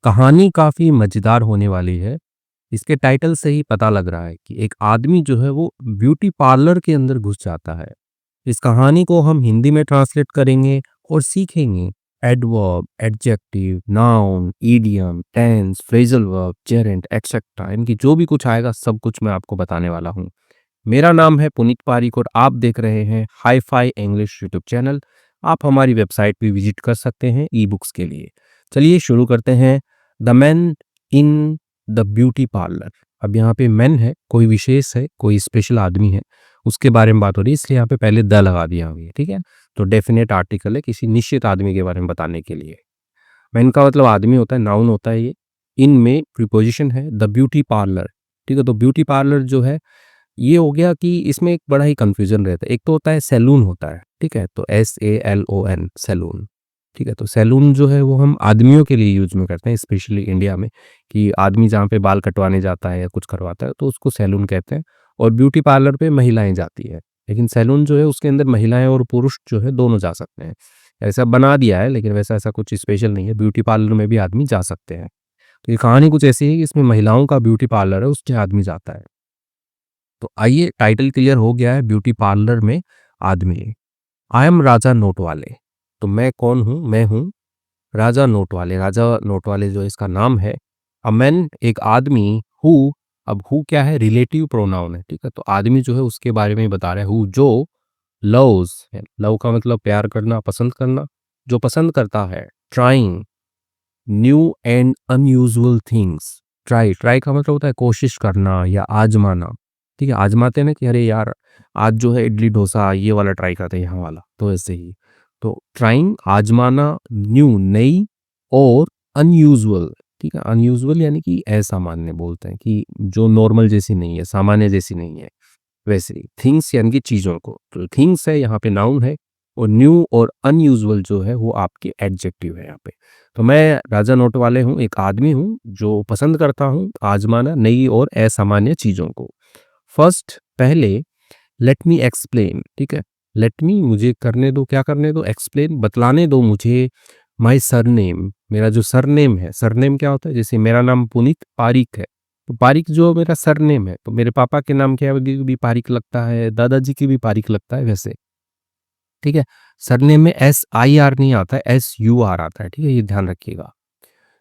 कहानी काफ़ी मज़ेदार होने वाली है। इसके टाइटल से ही पता लग रहा है कि एक आदमी जो है वो ब्यूटी पार्लर के अंदर घुस जाता है। इस कहानी को हम हिंदी में ट्रांसलेट करेंगे और सीखेंगे adverb, adjective, noun, idiom, tense, phrasal verb, gerund etcetera, इनकी जो भी कुछ आएगा सब कुछ मैं आपको बताने वाला हूँ। मेरा नाम है पुनीत पारिक और आप देख रहे हैं हाई-फाई इंग्लिश यूट्यूब चैनल। आप हमारी वेबसाइट भी विज़िट कर सकते हैं ई-बुक्स के लिए। चलिए शुरू करते हैं। The man in the beauty parlour. अब यहाँ पे मैन है, कोई विशेष है, कोई स्पेशल आदमी है, उसके बारे में बात हो रही है, इसलिए यहाँ पे पहले द लगा दिया हुआ है, ठीक है? तो डेफिनेट आर्टिकल है किसी निश्चित आदमी के बारे में बताने के लिए। मैन का मतलब आदमी होता है, नाउन होता है ये। इन में प्रीपोजिशन है द ब्यूटी पार्लर, ठीक है? तो ब्यूटी पार्लर जो है ये हो गया कि इसमें एक बड़ा ही कन्फ्यूज़न रहता है। एक तो होता है सैलून होता है, ठीक है? तो SALON सैलून, ठीक है? तो सैलून जो है वो हम आदमियों के लिए यूज़ में करते हैं स्पेशली इंडिया में, कि आदमी जहाँ पे बाल कटवाने जाता है या कुछ करवाता है तो उसको सैलून कहते हैं। और ब्यूटी पार्लर पे महिलाएँ जाती हैं। लेकिन सैलून जो है उसके अंदर महिलाएँ और पुरुष जो है दोनों जा सकते हैं। ऐसा बना दिया है लेकिन वैसा ऐसा कुछ स्पेशल नहीं है, ब्यूटी पार्लर में भी आदमी जा सकते हैं। तो ये कहानी कुछ ऐसी है कि इसमें महिलाओं का ब्यूटी पार्लर है, उसमें आदमी जाता है। तो आइए, टाइटल क्लियर हो गया है, ब्यूटी पार्लर में आदमी। आई एम राजा नोटवाले। तो मैं कौन हूँ? मैं हूँ राजा नोटवाले। राजा नोटवाले जो इसका नाम है। अ मैन एक आदमी, हु, अब हु क्या है? रिलेटिव प्रोनाउन है, ठीक है? तो आदमी जो है उसके बारे में ही बता रहा है, हु जो लव्स है, लव का मतलब प्यार करना, पसंद करना, जो पसंद करता है। Trying new and unusual things. Try, try का मतलब होता है कोशिश करना या आजमाना, ठीक है? आजमाते हैं ना कि अरे यार आज जो है इडली डोसा ये वाला ट्राई करते हैं, यहाँ वाला, तो ऐसे ही। तो ट्राइंग आजमाना, न्यू नई, और अनयूजुअल, ठीक है? अनयूजुअल यानी कि असामान्य बोलते हैं, कि जो नॉर्मल जैसी नहीं है, सामान्य जैसी नहीं है, वैसे ही। थिंग्स यानी कि चीज़ों को, तो थिंग्स है यहाँ पे नाउन है, और न्यू और अनयूजुअल जो है वो आपके एडजेक्टिव है यहाँ पे। तो मैं राजा नोटवाले हूँ, एक आदमी हूँ जो पसंद करता हूँ आजमाना नई और असामान्य चीज़ों को। फर्स्ट, पहले, लेट मी एक्सप्लेन, ठीक है? लेट मी मुझे करने दो, क्या करने दो? एक्सप्लेन बतलाने दो मुझे, माय सरनेम, मेरा जो सरनेम है। सरनेम क्या होता है? जैसे मेरा नाम पुनीत पारिक है, तो पारिक जो मेरा सरनेम है, तो मेरे पापा के नाम क्या है भी पारिक लगता है, दादाजी की भी पारिक लगता है वैसे, ठीक है? सरनेम में SIR नहीं आता है, SUR आता है, ठीक है? ये ध्यान रखिएगा,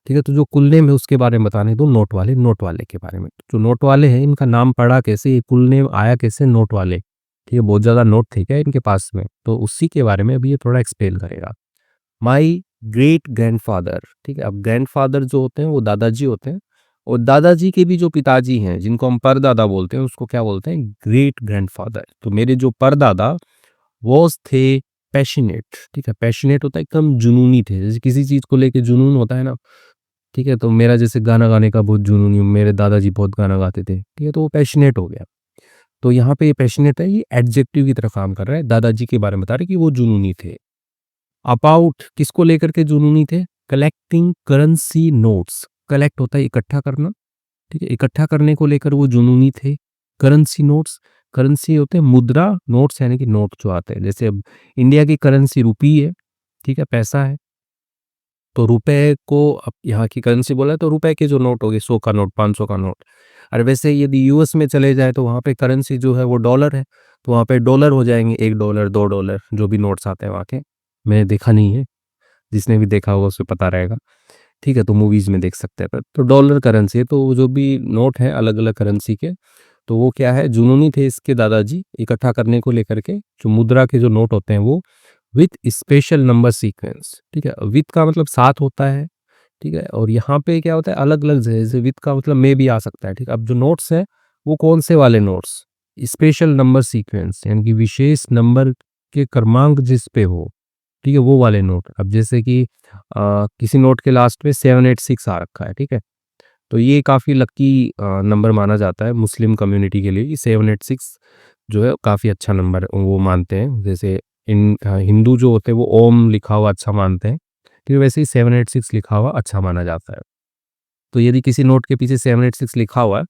ठीक है? तो जो कुल नेम है उसके बारे में बताने दो, नोट वाले, नोट वाले के बारे में। जो नोट वाले हैं इनका नाम पड़ा कैसे, ये कुल नेम आया कैसे नोट वाले, ठीक है? बहुत ज़्यादा नोट थे क्या इनके पास में, तो उसी के बारे में अभी ये थोड़ा एक्सप्लेन करेगा। माई ग्रेट ग्रैंडफादर, ठीक है? अब ग्रैंडफादर जो होते हैं वो दादाजी होते हैं, और दादाजी के भी जो पिताजी हैं जिनको हम परदादा बोलते हैं उसको क्या बोलते हैं? Great grandfather. तो मेरे जो परदादा वो थे पैशनेट, ठीक है? पैशनेट होता है एकदम जुनूनी थे, जैसे किसी चीज़ को लेके जुनून होता है ना, ठीक है? तो मेरा जैसे गाना गाने का बहुत जुनूनी हूँ, मेरे दादाजी बहुत गाना गाते थे, ठीक है? तो वो पैशनेट हो गया। तो यहाँ पे ये पैशनेट है, ये एडजेक्टिव की तरह काम कर रहा है, दादाजी के बारे में बता रहे हैं कि वो जुनूनी थे। अबाउट किसको लेकर के जुनूनी थे? Collecting currency notes. कलेक्ट होता है इकट्ठा करना, ठीक है? इकट्ठा करने को लेकर वो जुनूनी थे। करेंसी नोट्स, करेंसी होते हैं मुद्रा, नोट्स यानी कि नोट जो आते हैं। जैसे अब इंडिया की करेंसी रुपी है, ठीक है? पैसा है। तो रुपए को अब यहाँ की करेंसी बोला है तो रुपए के जो नोट हो गए, 100 का नोट, 500 का नोट। और वैसे यदि यूएस में चले जाएँ तो वहाँ पे करेंसी जो है वो डॉलर है। तो वहाँ पे डॉलर हो जाएँगे, 1 डॉलर, 2 डॉलर, जो भी नोट्स आते हैं वहाँ के। मैंने देखा नहीं है, जिसने भी देखा होगा उसे पता रहेगा। ठीक है, तो मूवीज़ में देख सकते हैं। तो डॉलर करेंसी है, तो जो भी नोट हैं अलग-अलग करेंसी के, तो वो क्या है, जुनूनी थे इसके दादाजी इकट्ठा करने को लेकर के। जो मुद्रा के जो नोट होते हैं वो विथ स्पेशल नंबर सीक्वेंस, ठीक है? विथ का मतलब साथ होता है, ठीक है? और यहाँ पे क्या होता है, अलग-अलग, जैसे विथ का मतलब में भी आ सकता है, ठीक है? अब जो नोट्स हैं वो कौन से वाले नोट्स? स्पेशल नंबर सीक्वेंस यानी कि विशेष नंबर के क्रमांक जिस पे हो, ठीक है? वो वाले नोट। अब जैसे कि किसी नोट के लास्ट में 786 आ रखा है, ठीक है? तो ये काफ़ी लकी नंबर माना जाता है मुस्लिम कम्युनिटी के लिए, कि 786 जो है काफ़ी अच्छा नंबर वो मानते हैं। जैसे हिंदू जो होते हैं वो ओम लिखा हुआ अच्छा मानते हैं, कि वैसे ही 786 लिखा हुआ अच्छा माना जाता है। तो यदि किसी नोट के पीछे 786 लिखा हुआ है,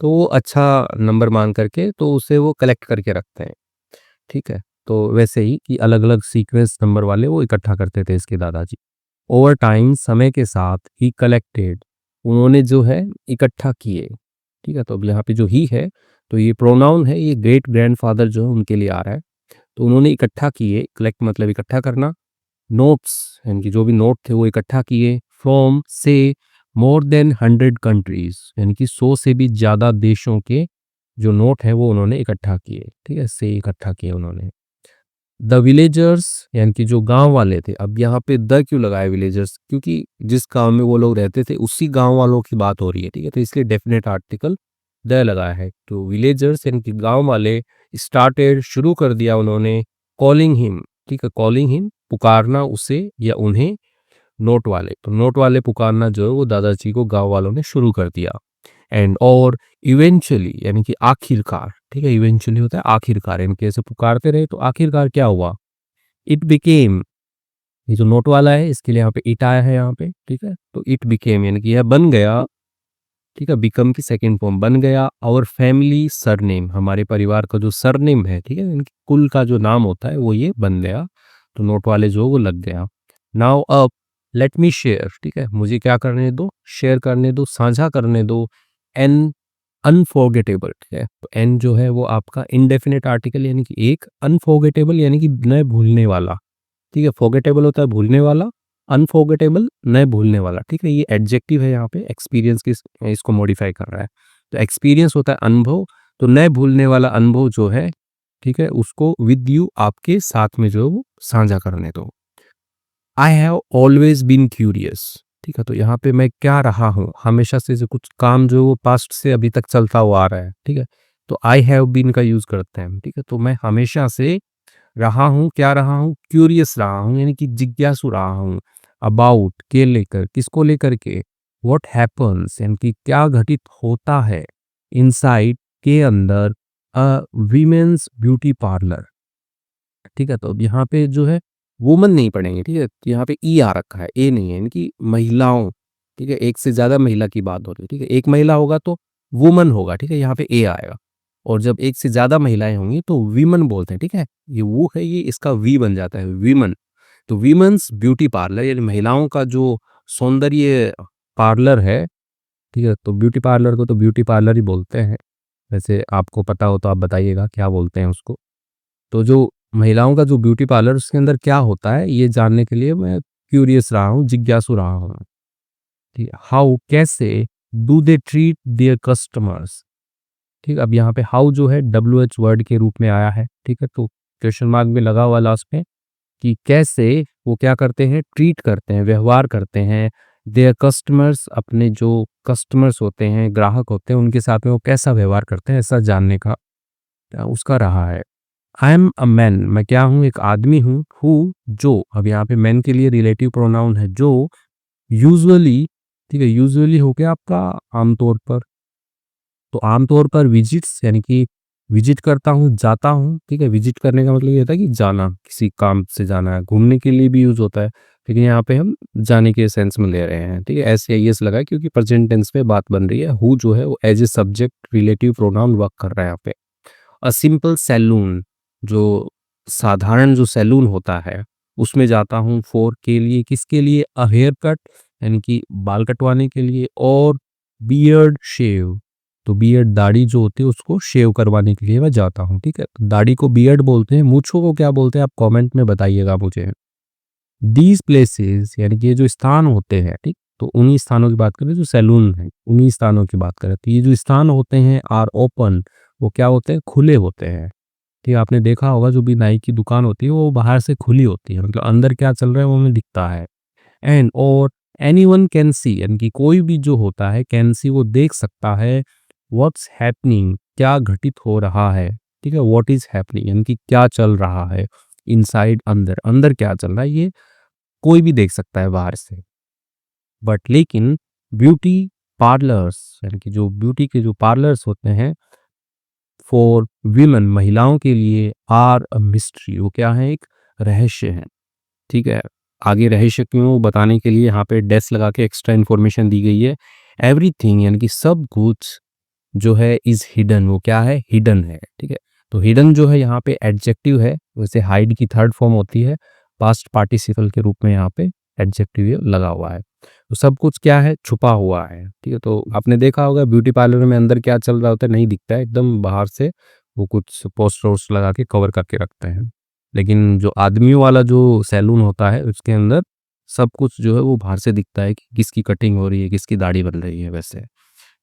तो वो अच्छा नंबर मान करके तो उसे वो कलेक्ट करके रखते हैं, ठीक है? तो वैसे ही कि अलग-अलग सीक्वेंस नंबर वाले वो इकट्ठा करते थे इसके दादाजी। ओवर टाइम समय के साथ ही कलेक्टेड उन्होंने जो है इकट्ठा किए। ठीक है, तो अब यहाँ पे जो ही है तो ये प्रोनाउन है, ये ग्रेट ग्रैंडफादर जो है उनके लिए आ रहा है। तो उन्होंने इकट्ठा किए, कलेक्ट मतलब इकट्ठा करना, नोट्स यानी कि जो भी नोट थे वो इकट्ठा किए फ्रॉम से मोर देन 100 कंट्रीज यानी कि 100 से भी ज़्यादा देशों के जो नोट है वो उन्होंने इकट्ठा किए। ठीक है, से इकट्ठा किए उन्होंने। द विलेजर्स यानी कि जो गांव वाले थे, अब यहाँ पे द क्यों लगाया विलेजर्स, क्योंकि जिस गांव में वो लोग रहते थे उसी गांव वालों की बात हो रही है। ठीक है, तो इसलिए डेफिनेट आर्टिकल द लगाया है। तो विलेजर्स यानी कि गांव वाले स्टार्टेड शुरू कर दिया उन्होंने कॉलिंग हिम। ठीक है, कॉलिंग हिम पुकारना उसे या उन्हें, नोट वाले, तो नोट वाले पुकारना जो है वो दादाजी को गांव वालों ने शुरू कर दिया। एंड और इवेंचुअली यानी कि आखिरकार, ठीक है, इवेंचुअली होता है आखिरकार, यानी कि ऐसे पुकारते रहे तो आखिरकार क्या हुआ, इट बिकेम, ये जो नोट वाला है इसके लिए यहाँ पे इट आया है यहाँ पे। ठीक है, तो इट बिकेम यानी कि यह बन गया। ठीक है, बिकम की सेकेंड फॉर्म बन गया। और फैमिली सरनेम, हमारे परिवार का जो सरनेम है, ठीक है, इनकी कुल का जो नाम होता है वो ये बन गया। तो नोट वाले जो वो लग गया। नाउ अब लेट मी शेयर, ठीक है, मुझे क्या करने दो, शेयर करने दो, साझा करने दो एन अनफॉरगेटेबल। ठीक है, तो एन जो है वो आपका इंडेफिनिट आर्टिकल यानी कि एक, अनफॉरगेटेबल यानी कि न भूलने वाला। ठीक है, फॉरगेटेबल होता है भूलने वाला, अनफॉरगेटेबल न भूलने वाला। ठीक है, ये एडजेक्टिव है यहाँ पे, एक्सपीरियंस की इसको मॉडिफाई कर रहा है। तो एक्सपीरियंस होता है अनुभव, तो न भूलने वाला अनुभव जो है, ठीक है, उसको विद यू आपके साथ में जो है वो साझा करने दो। I have always been curious. ठीक है, तो यहाँ पे मैं क्या रहा हूँ, हमेशा से जो कुछ काम जो वो पास्ट से अभी तक चलता हुआ आ रहा है। ठीक है, तो आई हैव बीन का यूज करते हैं हम। ठीक है, तो मैं हमेशा से रहा हूँ, क्या रहा हूँ, क्यूरियस रहा हूँ यानी कि जिज्ञासु रहा हूँ। अबाउट के लेकर, किसको लेकर के, व्हाट हैपन्स यानी कि क्या घटित होता है, इनसाइड के अंदर, अ वीमेंस ब्यूटी पार्लर। ठीक है, तो अब यहाँ पे जो है वुमन नहीं पढ़ेंगे। ठीक है, तो यहाँ पे ई आ रखा है, ए नहीं है, यानी कि महिलाओं। ठीक है, एक से ज्यादा महिला की बात हो रही है। ठीक है, एक महिला होगा तो वुमन होगा। ठीक है, यहाँ पे ए आएगा। और जब एक से ज्यादा महिलाएं होंगी तो वीमन बोलते हैं। ठीक है, ये वो है, ये इसका वी बन जाता है, वीमन। तो वीमेंस ब्यूटी पार्लर यानी महिलाओं का जो सौंदर्य पार्लर है। ठीक है, तो ब्यूटी पार्लर को तो ब्यूटी पार्लर ही बोलते हैं। वैसे आपको पता हो तो आप बताइएगा क्या बोलते हैं उसको। तो जो महिलाओं का जो ब्यूटी पार्लर उसके अंदर क्या होता है ये जानने के लिए मैं क्यूरियस रहा हूँ, जिज्ञासु रहा हूँ। ठीक है, हाउ कैसे do they treat their customers. ठीक है, अब यहाँ पे हाउ जो है WH वर्ड के रूप में आया है। ठीक है, तो क्वेश्चन मार्क में लगा हुआ लास्ट में कि कैसे वो क्या करते हैं, ट्रीट करते हैं, व्यवहार करते हैं, देयर कस्टमर्स, अपने जो कस्टमर्स होते हैं, ग्राहक होते हैं, उनके साथ में वो कैसा व्यवहार करते हैं, ऐसा जानने का उसका रहा है। आई एम अ मैन, मैं क्या हूँ, एक आदमी हूँ। हु जो, अब यहाँ पे मैन के लिए रिलेटिव प्रोनाउन है जो, यूजुअली, ठीक है, यूजुअली हो गया आपका आमतौर पर। तो आमतौर पर विजिट्स यानी कि विजिट करता हूँ, जाता हूँ। ठीक है, विजिट करने का मतलब ये होता है कि जाना, किसी काम से जाना है, घूमने के लिए भी यूज होता है, लेकिन यहाँ पे हम जाने के सेंस में ले रहे हैं। ठीक है, ऐसे यस लगा है क्योंकि प्रेजेंट टेंस पे बात बन रही है। हु जो है वो as a subject relative pronoun work कर रहा है यहाँ पे। अ सिंपल सैलून, जो साधारण जो सैलून होता है उसमें जाता हूँ। फॉर के लिए, किसके लिए, अ हेयर कट यानी कि बाल कटवाने के लिए। और बियर्ड शेव, तो बियर्ड दाढ़ी जो होती है उसको शेव करवाने के लिए मैं जाता हूँ। ठीक है, तो दाढ़ी को बियर्ड बोलते हैं, मूंछों को क्या बोलते हैं आप कमेंट में बताइएगा मुझे। दीज प्लेसेस यानी कि ये जो स्थान होते हैं, ठीक, तो उन्हीं स्थानों की बात करें, जो सैलून है उन्हीं स्थानों की बात करें, तो ये जो स्थान होते हैं आर ओपन, वो क्या होते हैं, खुले होते हैं। ठीक है, आपने देखा होगा जो भी नाई की दुकान होती है वो बाहर से खुली होती है, मतलब अंदर क्या चल रहा है वो हमें दिखता है। एंड और एनीवन कैन सी यानी कि कोई भी जो होता है कैन सी वो देख सकता है। व्हाट्स हैपनिंग, क्या घटित हो रहा है। ठीक है, व्हाट इज हैपनिंग यानी कि क्या चल रहा है, इनसाइड अंदर, अंदर क्या चल रहा है ये कोई भी देख सकता है बाहर से। बट लेकिन ब्यूटी पार्लर्स यानी कि जो ब्यूटी के जो पार्लर्स होते हैं फॉर वीमेन, महिलाओं के लिए, आर अ मिस्ट्री, वो क्या है, एक रहस्य है। ठीक है, आगे रहस्य क्यों बताने के लिए यहाँ पे डेस लगा के एक्स्ट्रा इन्फॉर्मेशन दी गई है। एवरीथिंग यानी कि सब कुछ जो है इज हिडन, वो क्या है, हिडन है। ठीक है, तो हिडन जो है यहाँ पे एडजेक्टिव है, वैसे हाइड की थर्ड फॉर्म होती है पास्ट पार्टिसिपल के रूप में यहाँ पे। एडजेक्टिव ये लगा हुआ है। तो सब कुछ क्या है, छुपा हुआ है, ठीक है। तो आपने देखा होगा ब्यूटी पार्लर में अंदर क्या चल रहा होता है, नहीं दिखता है, एकदम बाहर से वो कुछ पोस्टर वोस्टर लगा के कवर करके रखते हैं। लेकिन जो आदमियों वाला जो सैलून होता है उसके अंदर सब कुछ जो है वो बाहर से दिखता है कि किसकी कटिंग हो रही है, किसकी दाढ़ी बन रही है वैसे।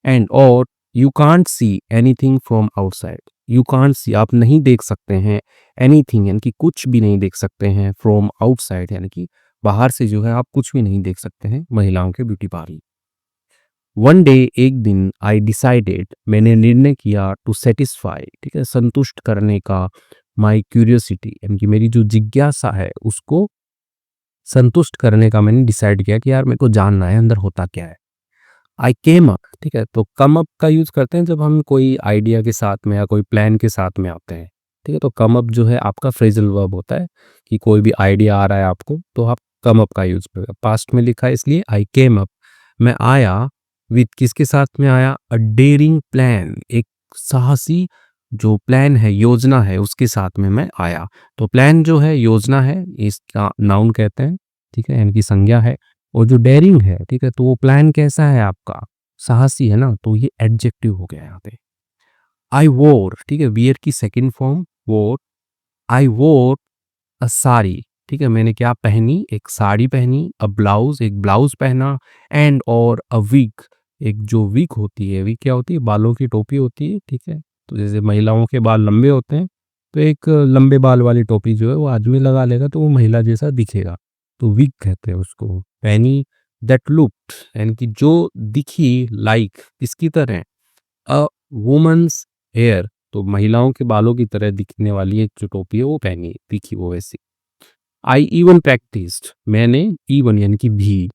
एंड और you can't see anything from outside. You can't see, आप नहीं देख सकते हैं, एनीथिंग यानी कि कुछ भी नहीं देख सकते हैं, फ्रॉम आउटसाइड यानी कि बाहर से जो है आप कुछ भी नहीं देख सकते हैं महिलाओं के ब्यूटी पार्लर। वन डे, एक दिन, आई डिसाइडेड, मैंने निर्णय किया, टू सेटिस्फाई, ठीक है, संतुष्ट करने का, माई क्यूरियोसिटी यानी कि मेरी जो जिज्ञासा है उसको संतुष्ट करने का मैंने डिसाइड किया कि यार मेरे को जानना है अंदर होता क्या है। आई केम अप, ठीक है, तो कम अप का यूज करते हैं जब हम कोई आइडिया के साथ में या कोई प्लान के साथ में आते हैं, ठीक है। तो कम अप जो है आपका फ्रेजल वर्ब होता है कि कोई भी आइडिया आ रहा है आपको तो आप कम अप का यूज करें। पास्ट में लिखा है इसलिए आई केम अप, मैं आया, विद किसके साथ में आया, अ डेयरिंग प्लान, एक साहसी जो प्लान है, योजना है, उसके साथ में मैं आया। तो प्लान जो है, योजना है, इसका नाउन कहते हैं, ठीक है, यानी कि संज्ञा है। और जो डेयरिंग है, ठीक है, तो वो प्लान कैसा है आपका, साहसी है ना, तो ये एडजेक्टिव हो गया यहाँ पे। आई वोर, ठीक है, वियर की सेकंड फॉर्म वोर। आई वोर अ साड़ी, ठीक है, मैंने क्या पहनी, एक साड़ी पहनी, अ ब्लाउज, एक ब्लाउज पहना, एंड और अ विग, एक जो विग होती है, विग क्या होती है, बालों की टोपी होती है, ठीक है। तो जैसे महिलाओं के बाल लंबे होते हैं तो एक लंबे बाल वाली टोपी जो है वो आदमी लगा लेगा तो वो महिला जैसा दिखेगा, तो विग कहते हैं उसको। पहनी, दैट लुक्ड यानी कि जो दिखी, लाइक किसकी तरह, अ वुमन्स हेयर, तो महिलाओं के बालों की तरह दिखने वाली एक जो टोपी है वो पहनी, दिखी वो वैसी। आई इवन प्रैक्टिस्ड, मैंने, इवन यानी कि भी,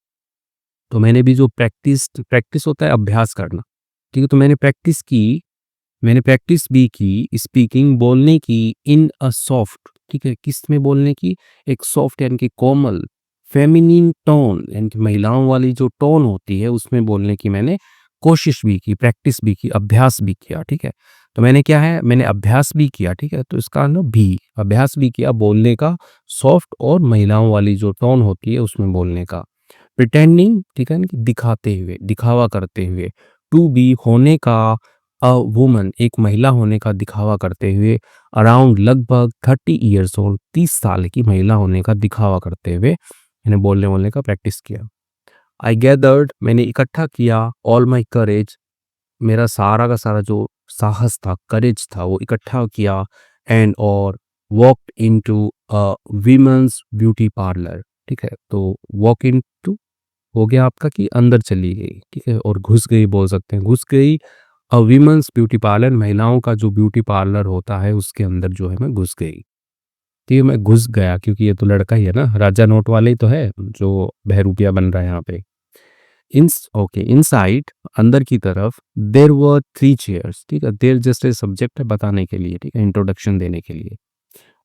तो मैंने भी जो प्रैक्टिस, प्रैक्टिस होता है अभ्यास करना, ठीक है, तो मैंने प्रैक्टिस की, मैंने प्रैक्टिस भी की, स्पीकिंग बोलने की, इन अ सॉफ्ट, ठीक है, किस में बोलने की, एक सॉफ्ट यानी कि कोमल, फेमिनिन टोन यानी कि महिलाओं वाली जो टोन होती है उसमें बोलने की मैंने कोशिश भी की, प्रैक्टिस भी की, अभ्यास भी किया, ठीक है। तो मैंने क्या है, मैंने अभ्यास भी किया, ठीक है, तो इसका ना भी, अभ्यास भी किया बोलने का, सॉफ्ट और महिलाओं वाली जो टोन होती है उसमें बोलने का। प्रिटेंडिंग, ठीक है ना, कि दिखाते हुए, दिखावा करते हुए। टू बी, होने का, अ वुमन, एक महिला होने का दिखावा करते हुए। अराउंड, लगभग, 30 ईयर्स ओल्ड, 30 साल की महिला होने का दिखावा करते हुए मैंने बोलने बोलने का प्रैक्टिस किया। आई गैदर्ड, मैंने इकट्ठा किया, ऑल माई करेज, मेरा सारा का सारा जो साहस था, करेज था, वो इकट्ठा किया, एंड और walked into a women's beauty parlour, ठीक है। तो वॉक इनटू हो गया आपका कि अंदर चली गई, ठीक है, और घुस गई बोल सकते हैं, घुस गई अ वीमेंस ब्यूटी पार्लर, महिलाओं का जो ब्यूटी पार्लर होता है उसके अंदर जो है मैं घुस गई। ठीक है, मैं घुस गया क्योंकि ये तो लड़का ही है ना, राजा नोट वाले ही तो है जो बहरूपिया बन रहा है यहाँ पे। ओके, इनसाइड, अंदर की तरफ, देयर वर 3 चेयर्स, ठीक है, देयर जस्ट ए सब्जेक्ट है बताने के लिए, ठीक है, इंट्रोडक्शन देने के लिए।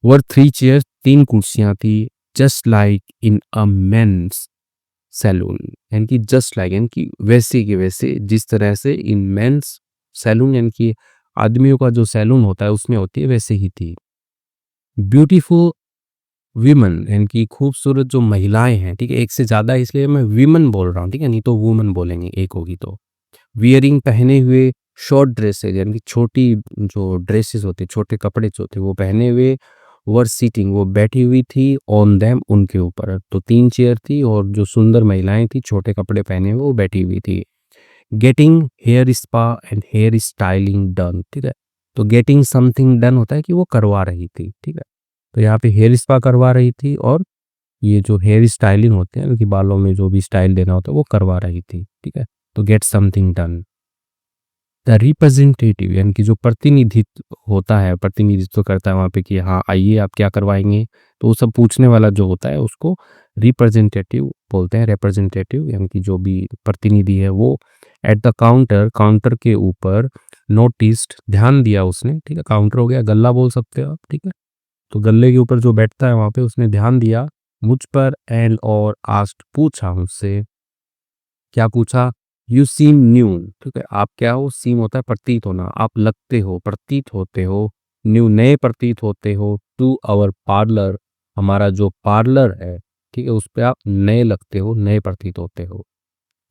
वर 3 चेयर्स, 3 कुर्सियां थी, just like in a men's salon, यानी कि जस्ट लाइक यानी कि वैसे के वैसे जिस तरह से इन मेंस सैलून यानी कि आदमियों का जो सैलून होता है उसमें होती है वैसे ही थी। ब्यूटीफुल वीमन यानी कि खूबसूरत जो महिलाएं हैं, ठीक है, एक से ज्यादा है इसलिए मैं वीमन बोल रहा हूँ, ठीक है, नहीं तो वुमन बोलेंगे एक होगी तो। वियरिंग, पहने हुए, शॉर्ट ड्रेसेज यानी कि छोटी जो ड्रेसेस होते, छोटे कपड़े जो होते वो पहने हुए। वर सीटिंग, वो बैठी हुई थी, ऑन देम, उनके ऊपर, तो 3 चेयर थी और जो सुंदर महिलाएं थी छोटे कपड़े पहने हुए वो बैठी हुई थी। Getting hair spa and hair styling done, ठीक है, तो गेटिंग समथिंग डन होता है कि वो करवा रही थी, ठीक है, तो यहाँ पे हेयर स्पा करवा रही थी और ये जो हेयर स्टाइलिंग होते हैं उनकी बालों में जो भी स्टाइल देना होता है वो करवा रही थी, ठीक है, तो get something done. The representative यानी कि जो प्रतिनिधित्व होता है, प्रतिनिधित्व करता है वहाँ पे कि हाँ आइए आप क्या करवाएंगे, तो वो सब पूछने वाला जो होता है उसको रिप्रेजेंटेटिव बोलते हैं। रिप्रेजेंटेटिव यानी कि जो भी प्रतिनिधि है वो। एट द काउंटर, काउंटर के ऊपर, नोटिस्ड, ध्यान दिया उसने, ठीक है, काउंटर हो गया, गल्ला बोल सकते हो आप, ठीक है, तो गल्ले के ऊपर जो बैठता है वहाँ पे उसने ध्यान दिया मुझ पर, एंड और आस्ट, पूछा मुझसे, क्या पूछा, यू सीम न्यू, ठीक है, आप क्या हो, सीम होता है प्रतीत होना, आप लगते हो, प्रतीत होते हो, न्यू, नए प्रतीत होते हो, टू आवर पार्लर, हमारा जो पार्लर है, ठीक है, उस पे आप नए लगते हो, नए प्रतीत होते हो।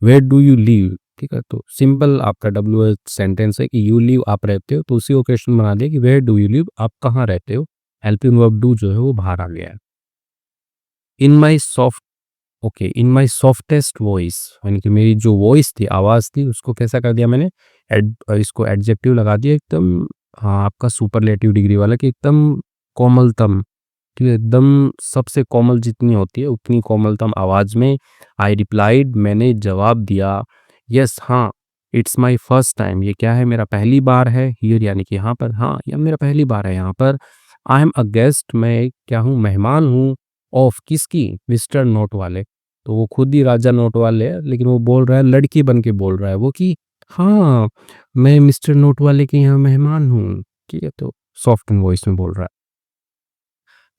वेयर डू यू लिव, ठीक है, तो सिंपल आपका WH सेंटेंस है कि यू लिव आप रहते हो, तो उसी को क्वेश्चन बना दिया कि वेयर डू यू लिव आप कहाँ रहते हो। हेल्पिंग वर्ब डू जो है वो बाहर आ गया है। इन माई सॉफ्ट ओके, इन माई सॉफ्टेस्ट वॉइस, यानी कि मेरी जो वॉइस थी, आवाज़ थी, उसको कैसा कर दिया मैंने, इसको एडजेक्टिव लगा दिया एकदम, हाँ, आपका सुपरलेटिव डिग्री वाला, कि एकदम कोमलतम, ठीक है, एकदम सबसे कोमल जितनी होती है उतनी कोमलतम आवाज़ में। आई रिप्लाइड, मैंने जवाब दिया, यस हाँ, इट्स माई फर्स्ट टाइम, ये क्या है, मेरा पहली बार है, हियर यानी कि यहाँ पर, हाँ, यह मेरा पहली बार है यहाँ पर। आई एम अ गेस्ट, मैं क्या हूँ, मेहमान हूँ, ऑफ किसकी, मिस्टर नोट वाले। तो वो खुद ही राजा नोट वाले है, लेकिन वो बोल रहा है, लड़की बन के बोल रहा है वो, कि हाँ, मैं मिस्टर नोट वाले के यहाँ मेहमान हूँ, ठीक है, तो सॉफ्ट वॉइस में बोल रहा है।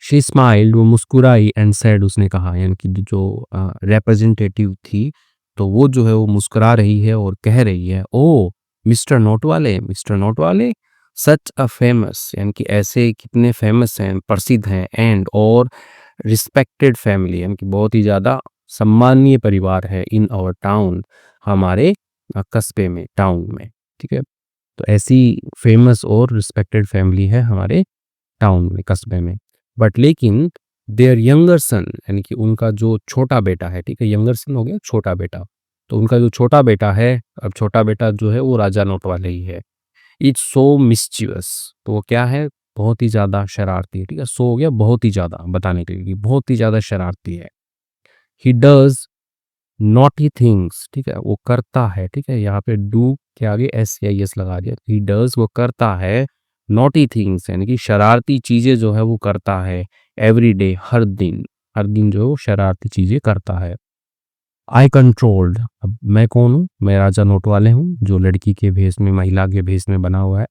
शी स्माइल्ड, वो मुस्कुराई, एंड सैड, उसने कहा, यानी कि जो रिप्रेजेंटेटिव थी, तो वो जो है वो मुस्कुरा रही है और कह रही है, ओ मिस्टर नोट वाले, मिस्टर नोट वाले, सच अ फेमस, यानी कि ऐसे कितने फेमस हैं, प्रसिद्ध हैं, एंड और रिस्पेक्टेड फैमिली, यानी कि बहुत ही ज़्यादा सम्मानीय परिवार है, इन आवर टाउन, हमारे कस्बे में, टाउन में, ठीक है, तो ऐसी फेमस और रिस्पेक्टेड फैमिली है हमारे टाउन में, कस्बे में। बट लेकिन देयर यंगर सन, यानी कि उनका जो छोटा बेटा है, ठीक है, यंगर सन हो गया छोटा बेटा, तो उनका जो छोटा बेटा है, अब छोटा बेटा जो है वो राजा नोट वाले ही है। इट्स सो मिस्चीवस, तो वो क्या है, बहुत ही ज़्यादा शरारती है, ठीक है, सो हो गया बहुत ही ज़्यादा, बताने के लिए कि बहुत ही ज़्यादा शरारती है। ही डज नॉटी थिंग्स, ठीक है, वो करता है, ठीक है, यहाँ पे डू के आगे SCIS लगा दिया, ही डज वो करता है, नॉटी थिंग्स यानी कि शरारती चीज़ें जो है वो करता है, एवरी डे, हर दिन जो है वो शरारती चीज़ें करता है। आई कंट्रोल्ड, अब मैं कौन हूँ, मैं राजा नोट वाले हूँ, जो लड़की के भेष में, महिला के भेष में बना हुआ है।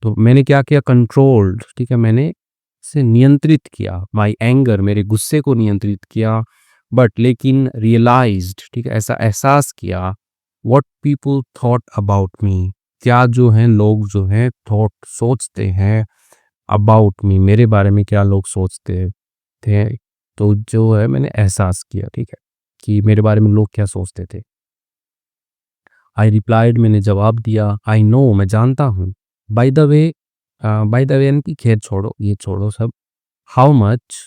तो मैंने क्या किया, कंट्रोल्ड, ठीक है, मैंने इसे नियंत्रित किया, माई एंगर, मेरे गुस्से को नियंत्रित किया, बट लेकिन रियलाइज्ड, ठीक है, ऐसा एहसास किया, what people thought about me, क्या जो है लोग जो हैं थॉट सोचते हैं, अबाउट मी, मेरे बारे में क्या लोग सोचते थे, तो जो है मैंने एहसास किया, ठीक है, कि मेरे बारे में लोग क्या सोचते थे। आई रिप्लाइड, मैंने जवाब दिया, आई नो, मैं जानता हूँ, by the way, by the way यानी कि खैर छोड़ो, ये छोड़ो सब, हाउ मच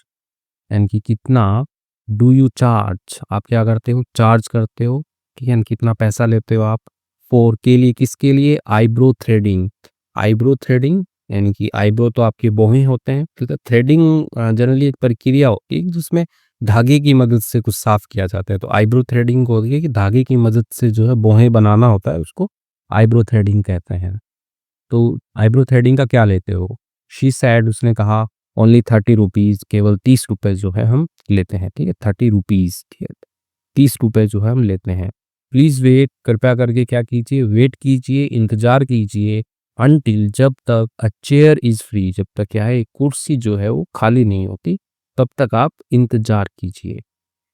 यानी कि कितना, डू यू चार्ज, आप क्या करते हो, चार्ज करते हो, ठीक है, यानी कितना पैसा लेते हो आप, फोर के लिए, किसके लिए, आईब्रो थ्रेडिंग, आईब्रो थ्रेडिंग यानी कि आईब्रो तो आपके भौहें होते हैं, ठीक है, थ्रेडिंग जनरली एक प्रक्रिया होती है जिसमें धागे की मदद से कुछ साफ किया जाता है, तो आईब्रो थ्रेडिंग को होती है कि धागे की मदद से जो है भौहें बनाना होता है, उसको आईब्रो थ्रेडिंग कहते हैं। तो आईब्रो थ्रेडिंग का क्या लेते हो, शी सैड, उसने कहा, ओनली 30 रुपीज़, केवल 30 रुपये जो है हम लेते हैं, ठीक है, 30 रुपीज़, ठीक है, 30 रुपये जो है हम लेते हैं। प्लीज़ वेट, कृपया करके क्या कीजिए, वेट कीजिए, इंतज़ार कीजिए, अनटिल, जब तक, अ चेयर इज़ फ्री, जब तक क्या है एक कुर्सी जो है वो खाली नहीं होती, तब तक आप इंतज़ार कीजिए।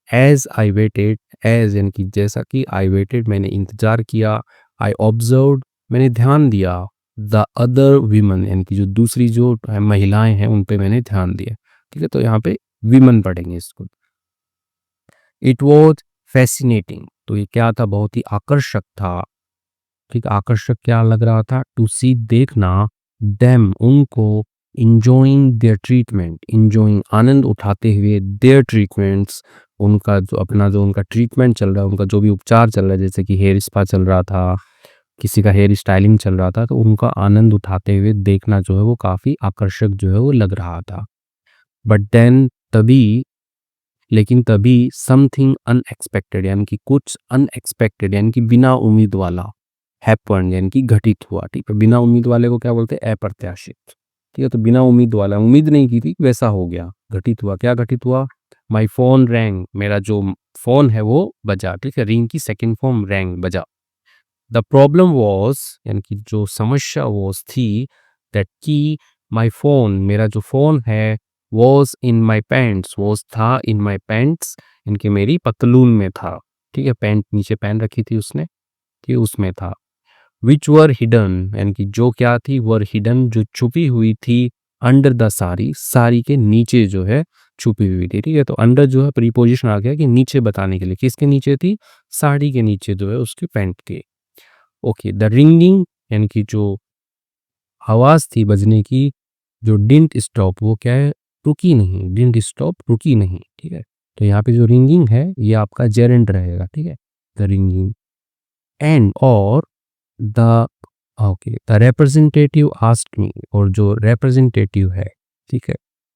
एज़ आई वेटेड, एज़ यानी कि जैसा कि, आई वेटेड मैंने इंतज़ार किया, आई ऑब्ज़र्व्ड मैंने ध्यान दिया, द अदर वीमन यानी कि जो दूसरी जो महिलाएँ हैं उन पे मैंने ध्यान दिया। ठीक है? तो यहाँ पे वीमन पढ़ेंगे इसको। इट वाज़ फ़ैसिनेटिंग, तो ये क्या था, बहुत ही आकर्षक था। ठीक, आकर्षक क्या लग रहा था, टू सी देखना, देम उनको, एन्जॉयिंग देयर ट्रीटमेंट, एन्जॉयिंग आनंद उठाते हुए, देयर ट्रीटमेंट्स उनका जो अपना जो उनका ट्रीटमेंट चल रहा है, उनका जो भी उपचार चल रहा है, जैसे कि हेयर स्पा चल रहा था, किसी का हेयर स्टाइलिंग चल रहा था, तो उनका आनंद उठाते हुए देखना जो है वो काफ़ी आकर्षक जो है वो लग रहा था। बट देन तभी, लेकिन तभी समथिंग अनएक्सपेक्टेड यानी कि कुछ अनएक्सपेक्टेड यानी कि बिना उम्मीद वाला हैपन यानी कि घटित हुआ। ठीक है, बिना उम्मीद वाले को क्या बोलते हैं, अप्रत्याशित। ठीक है, तो बिना उम्मीद वाला, उम्मीद नहीं की थी, वैसा हो गया, घटित हुआ। क्या घटित हुआ, माई फोन रैंग, मेरा जो फोन है वो बजा। ठीक है, रिंग की सेकेंड फॉर्म रैंग, बजा। द प्रॉब्लम वॉज यानी कि जो समस्या वॉज थी, दैट की माई फोन, मेरा जो फोन है, was in my pants, was था इन माई पैंट्स, इनके मेरी पतलून में था। ठीक है, पैंट नीचे पहन रखी थी उसने, ठीक है, उसमें था। विच वर हिडन यानी कि जो क्या थी, वर हिडन जो छुपी हुई थी, अंडर द साड़ी, साड़ी के नीचे जो है छुपी हुई थी, ठीक है। तो अंडर जो है प्रीपोजिशन आ गया कि नीचे बताने के लिए, किसके नीचे थी, साड़ी के नीचे जो है उसके पैंट के। ओके, द रिंगिंग यानी कि जो आवाज थी बजने की, जो डिडंट स्टॉप, वो क्या है, रुकी नहीं, डिडंट स्टॉप, रुकी नहीं, ठीक है। तो यहाँ पे जो रिंगिंग है ये आपका जेरेंड रहेगा, ठीक है, द रिंगिंग। एंड और the okay, the representative asked me, और जो रिप्रेजेंटेटिव है, ठीक है,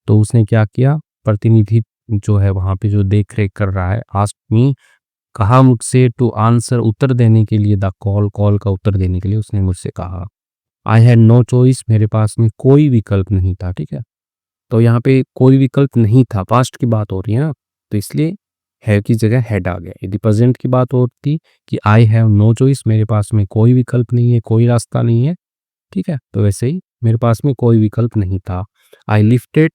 तो उसने क्या किया, प्रतिनिधि जो है वहां पे जो देख रेख कर रहा है, आस्क्ड मी, कहा मुझसे, टू आंसर, उत्तर देने के लिए, द कॉल, कॉल का उत्तर देने के लिए उसने मुझसे कहा। आई हैड नो चॉइस, मेरे पास में कोई विकल्प नहीं था, ठीक है। तो यहाँ पे कोई विकल्प नहीं था, पास्ट की बात हो रही है ना, तो इसलिए है की जगह हैड आ गया। यदि प्रेजेंट की बात होती कि आई हैव नो चॉइस, मेरे पास में कोई विकल्प नहीं है, कोई रास्ता नहीं है, ठीक है, तो वैसे ही मेरे पास में कोई विकल्प नहीं था। आई लिफ्टेड,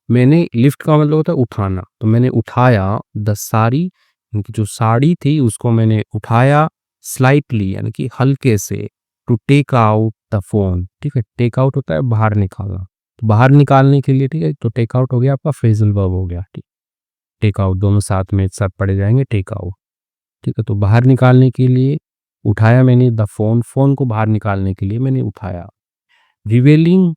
मैंने, लिफ्ट का मतलब होता है उठाना, तो मैंने उठाया द साड़ी, उनकी जो साड़ी थी उसको मैंने उठाया, स्लाइटली यानी कि हल्के से, to take out the phone, ठीक है, टेक आउट होता है बाहर निकालना, तो बाहर निकालने के लिए, ठीक है, तो टेक आउट हो गया आपका फ्रेजल वर्ब हो गया, ठीक, टेक आउट दोनों साथ में एक साथ पढ़े जाएंगे, टेक आउट, ठीक है। तो बाहर निकालने के लिए उठाया मैंने द फोन, फोन को बाहर निकालने के लिए मैंने उठाया। रिवेलिंग,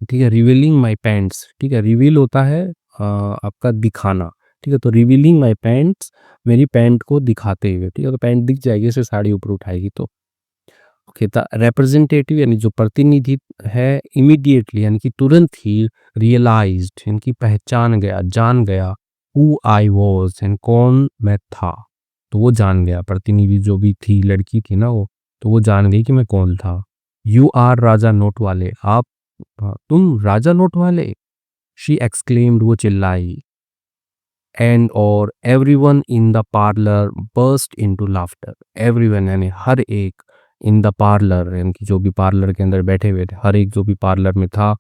ठीक है, रिवीलिंग माय पैंट्स, ठीक है, रिवील होता है आपका दिखाना, ठीक है, तो रिवीलिंग माय पैंट्स, मेरी पैंट को दिखाते हुए, ठीक है, तो पैंट दिख जाएगी ऐसे साड़ी ऊपर उठाएगी तो। ओके, द रिप्रेजेंटेटिव यानी जो प्रतिनिधि है, इमीडिएटली यानी कि तुरंत ही, रियलाइज्ड यानी कि पहचान गया, जान गया, हु आई वाज एंड कौन मैं था, तो वो जान गया, प्रतिनिधि जो भी थी, लड़की थी ना वो, तो वो जान गई कि मैं कौन था। यू आर राजा नोट वाले, आप, तुम राजा नोट वाले, शी एक्सक्लेम्ड, वो चिल्लाई। एंड और everyone in the parlour burst into laughter, everyone यानी हर एक, इन द पार्लर यानी कि जो भी पार्लर के अंदर बैठे हुए थे, हर एक जो भी पार्लर में था,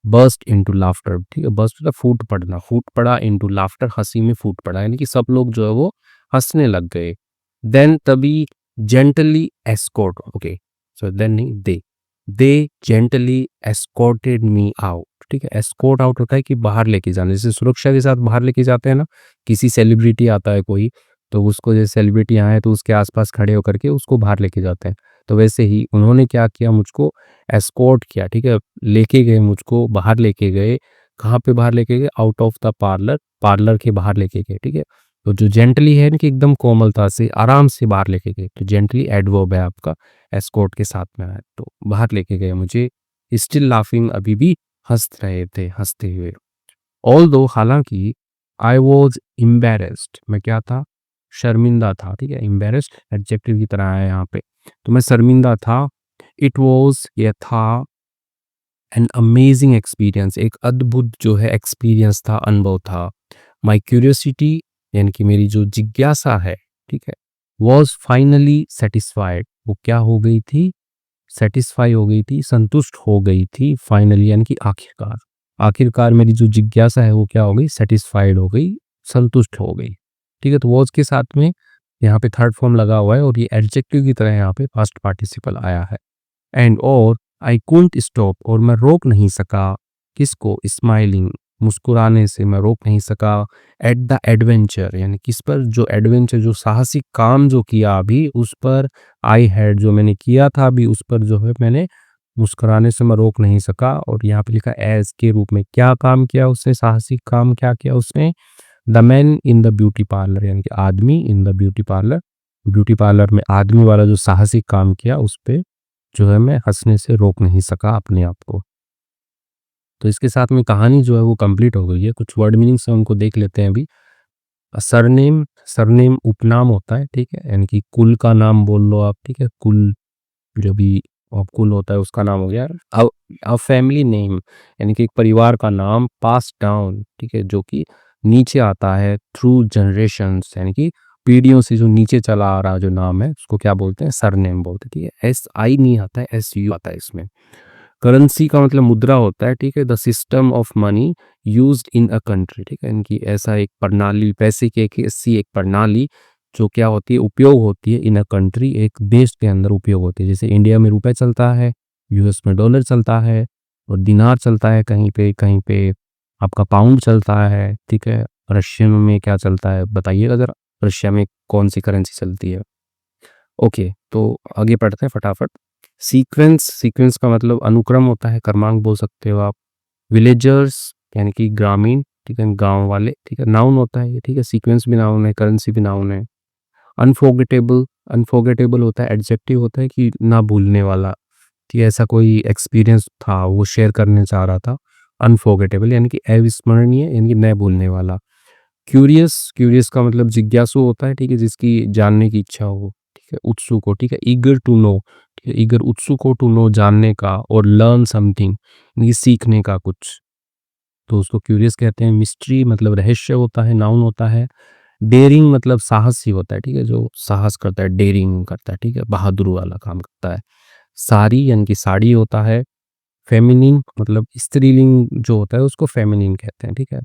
बर्स्ट इनटू लाफ्टर, ठीक है, बर्स्ट मतलब फूट पड़ना, फूट पड़ा, इनटू लाफ्टर हंसी में फूट पड़ा, यानी कि सब लोग जो है वो हंसने लग गए। देन तभी, gently escort, okay, so then नहीं, they gently escorted me out, ठीक है, एस्कॉर्ट आउट होता है कि बाहर लेके जाना, जैसे सुरक्षा के साथ बाहर लेके जाते हैं ना, किसी सेलिब्रिटी आता है कोई, तो उसको, जैसे सेलिब्रिटी आए तो उसके आसपास खड़े होकर के उसको बाहर लेके जाते हैं, तो वैसे ही उन्होंने क्या किया, मुझको एस्कॉर्ट किया, ठीक है, लेके गए, मुझको बाहर लेके गए, कहाँ पे बाहर लेके गए, out of the parlour, parlour के बाहर लेके गए, ठीक है। तो जो जेंटली है ना कि एकदम कोमलता से, आराम से बाहर लेके गए, तो जेंटली एडवर्ब है आपका, एस्कॉर्ट के साथ में है, तो बाहर लेके गए मुझे। स्टिल लाफिंग, अभी भी हंस रहे थे, हंसते हुए। ऑल्दो, हालांकि, आई वॉज एम्बेरेस्ड, मैं क्या था, शर्मिंदा था, ठीक है, एम्बेरेस्ड एडजेक्टिव की तरह है यहाँ पे, तो मैं शर्मिंदा था। इट वॉज, यह था, एन अमेजिंग एक्सपीरियंस, एक अद्भुत जो है एक्सपीरियंस था, अनुभव था। माई क्यूरियोसिटी यानी कि मेरी जो जिज्ञासा है, ठीक है, वॉज फाइनली सेटिस्फाइड, वो क्या हो गई थी, सेटिस्फाई हो गई थी, संतुष्ट हो गई थी, फाइनली यानी कि आखिरकार, आखिरकार मेरी जो जिज्ञासा है वो क्या हो गई, सेटिस्फाइड हो गई, संतुष्ट हो गई, ठीक है। तो वॉज के साथ में यहाँ पे थर्ड फॉर्म लगा हुआ है और ये एडजेक्टिव की तरह यहाँ पे पास्ट पार्टिसिपल आया है। एंड और आई कुंट स्टॉप, और मैं रोक नहीं सका, किसको, स्माइलिंग, मुस्कुराने से मैं रोक नहीं सका, एट द एडवेंचर यानी किस पर, जो एडवेंचर, जो साहसिक काम जो किया अभी उस पर, आई हैड जो मैंने किया था अभी उस पर जो है मैंने, मुस्कुराने से मैं रोक नहीं सका, और यहाँ पे लिखा एज के रूप में, क्या काम किया उसने, साहसिक काम क्या किया उसने, the man in the beauty parlour यानी कि आदमी in the beauty parlour, beauty parlour में आदमी वाला जो साहसिक काम किया उस पे जो है मैं हंसने से रोक नहीं सका अपने आप को। तो इसके साथ में कहानी जो है वो कंप्लीट हो गई है। कुछ वर्ड मीनिंग्स हम उनको देख लेते हैं अभी। सरनेम, सरनेम उपनाम होता है, ठीक है, यानी कि कुल का नाम बोल लो आप, ठीक है, कुल जो भी कुल होता है उसका नाम हो गया। अ फैमिली नेम यानी कि एक परिवार का नाम, पास डाउन, ठीक है, जो कि नीचे आता है, थ्रू जनरेशंस यानी कि पीढ़ियों से जो नीचे चला आ रहा जो नाम है उसको क्या बोलते हैं, सरनेम बोलते हैं, ठीक है। एस आई नहीं आता है, एस यू आता है इसमें। करेंसी का मतलब मुद्रा होता है, ठीक है, the system of money used in a country, ठीक है, इनकी ऐसा एक प्रणाली, पैसे की एक ऐसी एक प्रणाली जो क्या होती है, उपयोग होती है, इन अ कंट्री, एक देश के अंदर उपयोग होती है। जैसे इंडिया में रुपए चलता है, यूएस में डॉलर चलता है, और दिनार चलता है कहीं पे, कहीं पे आपका पाउंड चलता है, ठीक है? रशियन में क्या चलता है बताइएगा ज़रा, रशिया में कौन-सी करेंसी चलती है? ओके, तो आगे बढ़ते हैं फटाफट। सीक्वेंस का मतलब अनुक्रम होता है, क्रमांक बोल सकते हो आप। विलेजर्स यानी कि ग्रामीण, ठीक है? गाँव वाले, ठीक है? नाउन होता है ये, ठीक है? सीक्वेंस भी नाउन है, करेंसी भी नाउन है। अनफॉरगेटेबल, अनफॉरगेटेबल होता है, एडजेक्टिव होता है कि ना भूलने वाला, ठीक है? ऐसा कोई एक्सपीरियंस था, वो शेयर करने चाह रहा था। अनफॉरगेटेबल यानी कि अविस्मरणीय यानी कि न भूलने वाला। क्यूरियस, क्यूरियस का मतलब जिज्ञासु होता है, ठीक है? जिसकी जानने की इच्छा हो, ठीक है? उत्सुक हो, ठीक है? ईगर टू नो, ठीक है? ईगर उत्सुक हो, टू नो जानने का, और लर्न समथिंग यानी कि सीखने का कुछ, तो उसको क्यूरियस कहते हैं। मिस्ट्री मतलब रहस्य होता है, नाउन होता है। डेयरिंग मतलब साहसी होता है, ठीक है? जो साहस करता है, डेयरिंग करता है, ठीक है? बहादुर वाला काम करता है। सारी यानी कि साड़ी होता है। फेमिनिन मतलब स्त्रीलिंग जो होता है उसको फेमिनिन कहते हैं, ठीक है?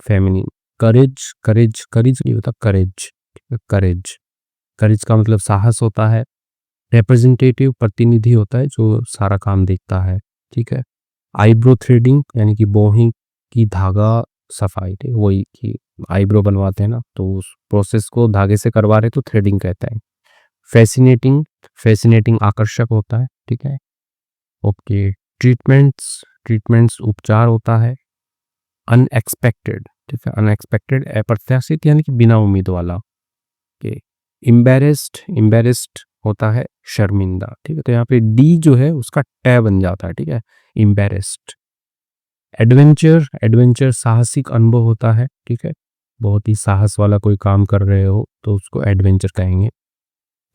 फेमिनिन। करेज, करेज, करेज नहीं होता, करेज, ठीक है? करेज, करेज का मतलब साहस होता है। रिप्रेजेंटेटिव प्रतिनिधि होता है जो सारा काम देखता है, ठीक है? आईब्रो थ्रेडिंग यानी कि बोहिंग की धागा सफाई, ठीक है? वही कि आईब्रो बनवाते हैं ना, तो उस प्रोसेस को धागे से करवा रहे तो थ्रेडिंग कहते हैं। फैसिनेटिंग, फैसिनेटिंग आकर्षक होता है, ठीक है? ओके। ट्रीटमेंट्स, ट्रीटमेंट्स उपचार होता है। अनएक्सपेक्टेड, ठीक है? अनएक्सपेक्टेड अप्रत्याशित यानी कि बिना उम्मीद वाला। ओके। एम्बैरेस्ड, एम्बैरेस्ड होता है शर्मिंदा, ठीक है? तो यहाँ पे डी जो है उसका ट बन जाता है, ठीक है? एम्बैरेस्ड। एडवेंचर, एडवेंचर साहसिक अनुभव होता है, ठीक है? बहुत ही साहस वाला कोई काम कर रहे हो तो उसको एडवेंचर कहेंगे।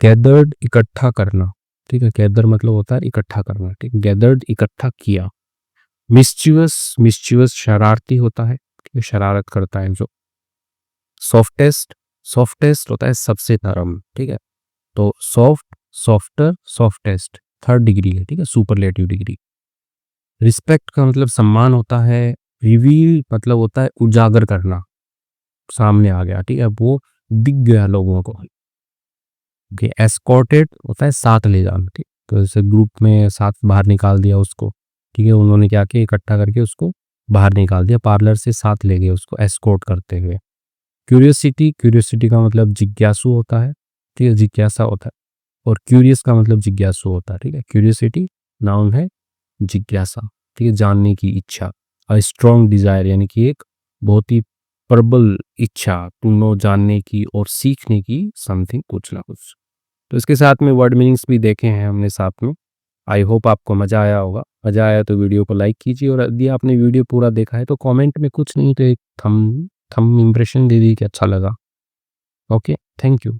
गैदर्ड इकट्ठा करना, ठीक है? गैदर मतलब होता है इकट्ठा करना, ठीक है? गैदर्ड इकट्ठा किया। मिस्चीवस, मिस्चीवस शरारती होता है, ठीक है? शरारत करता है जो। सॉफ्टेस्ट, सॉफ्टेस्ट होता है सबसे नरम, ठीक है? तो soft, softer, softest third degree है, ठीक है? Superlative degree. रिस्पेक्ट का मतलब सम्मान होता है। रिवील मतलब होता है उजागर करना, सामने आ गया, ठीक है? वो दिख गया लोगों को। ओके। एस्कॉर्टेड होता है साथ ले जाना, ठीक? तो जैसे ग्रुप में साथ बाहर निकाल दिया उसको, ठीक है? उन्होंने क्या किया, इकट्ठा करके उसको बाहर निकाल दिया, पार्लर से साथ ले गए उसको एस्कॉर्ट करते हुए। क्यूरियोसिटी, क्यूरियोसिटी का मतलब जिज्ञासु होता है, ठीक है? जिज्ञासा होता है। और क्यूरियस का मतलब जिज्ञासु होता है, ठीक है? क्यूरियोसिटी नाउन है, जिज्ञासा, ठीक है? जानने की इच्छा। अ स्ट्रॉन्ग डिजायर यानी कि एक बहुत ही प्रबल इच्छा, टू नो जानने की और सीखने की, समथिंग कुछ ना कुछ। तो इसके साथ में वर्ड मीनिंग्स भी देखे हैं हमने साथ में। आई होप आपको मज़ा आया होगा। मज़ा आया तो वीडियो को लाइक कीजिए, और यदि आपने वीडियो पूरा देखा है तो कमेंट में कुछ नहीं तो एक थंब थंब इम्प्रेशन दे दीजिए कि अच्छा लगा। Okay, thank you.